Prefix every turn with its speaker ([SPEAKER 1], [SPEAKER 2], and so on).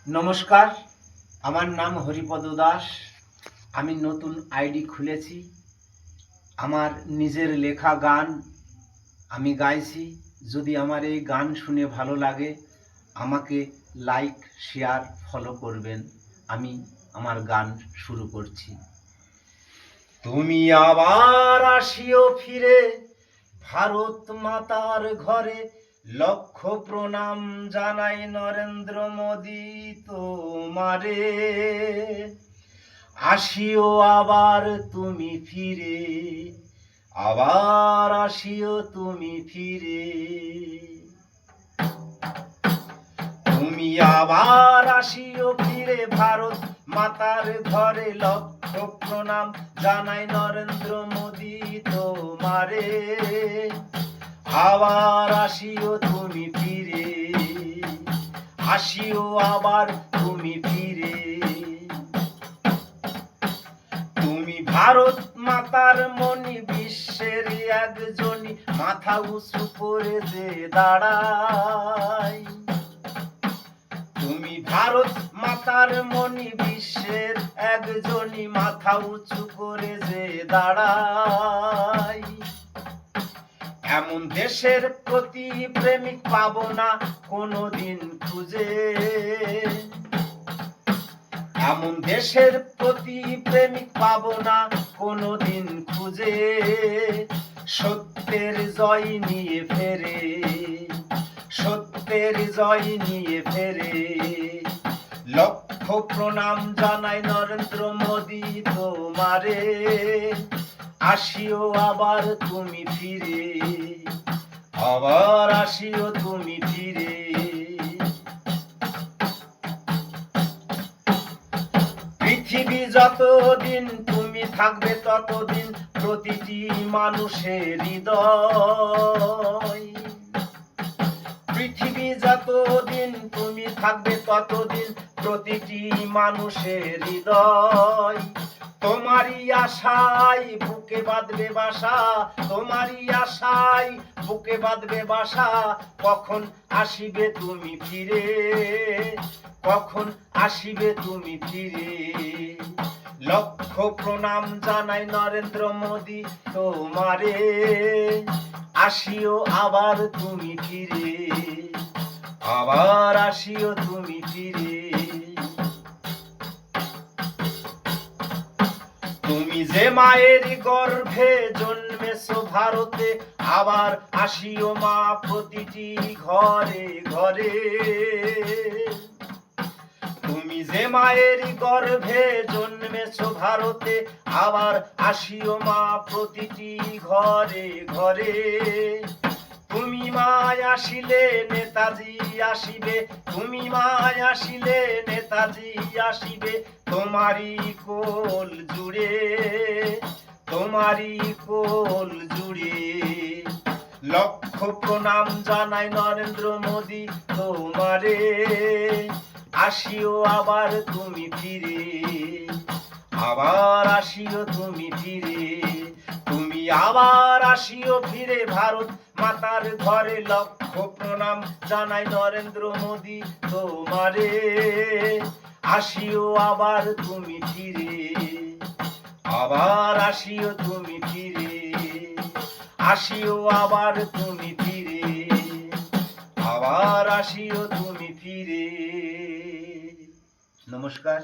[SPEAKER 1] নমস্কার, আমার নাম হরিপদ দাস। আমি নতুন আইডি খুলেছি। আমার নিজের লেখা গান আমি গাইছি। যদি আমার এই গান শুনে ভালো লাগে, আমাকে লাইক, শেয়ার, ফলো করবেন। আমি আমার গান শুরু করছি। তুমি আবার আসিও ফিরে ভারত মাতার ঘরে, লক্ষ প্রণাম জানাই নরেন্দ্র মোদী তোমারে। আসিও আবার তুমি ফিরে, আবার আসিও তুমি ফিরে। তুমি আবার আসিও ফিরে ভারত মাতার ঘরে, লক্ষ প্রণাম জানাই নরেন্দ্র মোদী তোমারে। আবার আসিও তুমি ফিরে, আসিও আবার তুমি ফিরে। তুমি ভারত মাতার মনি, বিশ্বের একজনই, মাথা উঁচু করে যে দাঁড়ায়। তুমি ভারত মাতার মনি, বিশ্বের একজনই, মাথা উঁচু করে যে দাঁড়ায়। এমন দেশের প্রতি প্রেমিক পাবো না কোনোদিন খুঁজে। এমন দেশের প্রতি প্রেমিক পাবো না কোনোদিন খুঁজে। সত্যের জয় নিয়ে ফেরে, সত্যের জয় নিয়ে ফেরে। লক্ষ প্রণাম জানাই নরেন্দ্র মোদী তোমারে। আসিও আবার তুমি ফিরে, আবার আসিও তুমি ফিরে। পৃথিবী যতদিন তুমি থাকবে ততদিন প্রতিটি মানুষের হৃদয়। পৃথিবী যতদিন তুমি থাকবে ততদিন প্রতিটি মানুষের হৃদয়। তোমারই আশায় বুকে বাঁধবে বাসা, তোমারই আশায় বুকে বাঁধবে বাসা। কখন আসিবে তুমি ফিরে, কখন আসিবে তুমি ফিরে। লক্ষ প্রণাম জানাই নরেন্দ্র মোদী তোমারে। আসিও আবার তুমি ফিরে, আবার আসিও তুমি ফিরে। তুমি যে মায়ের গর্ভে জন্মেছো ভারতে, আবার আসিও মা প্রতিটি ঘরে ঘরে। তুমি যে মায়ের গর্ভে জন্মেছো ভারতে, আবার আসিও মা প্রতিটি ঘরে ঘরে। তুমি মায় আসিলে নেতাজি আসিবে, তুমি মায় আসিলে নেতাজি আসিবে। তোমারই কোল জুড়ে, তোমারই কোল জুড়ে। লক্ষ প্রণাম জানাই নরেন্দ্র মোদী তোমারে। আসিও আবার তুমি ফিরে, আবার আসিও তুমি ফিরে। তুমি আবার আসিও ফিরে ভারত মাতার ঘরে, লক্ষ প্রণাম জানাই নরেন্দ্র মোদী তোমারে। আসিও আবার তুমি ফিরে, আবার আসিও তুমি ফিরে। আসিও আবার তুমি ফিরে, আবার আসিও তুমি ফিরে। নমস্কার।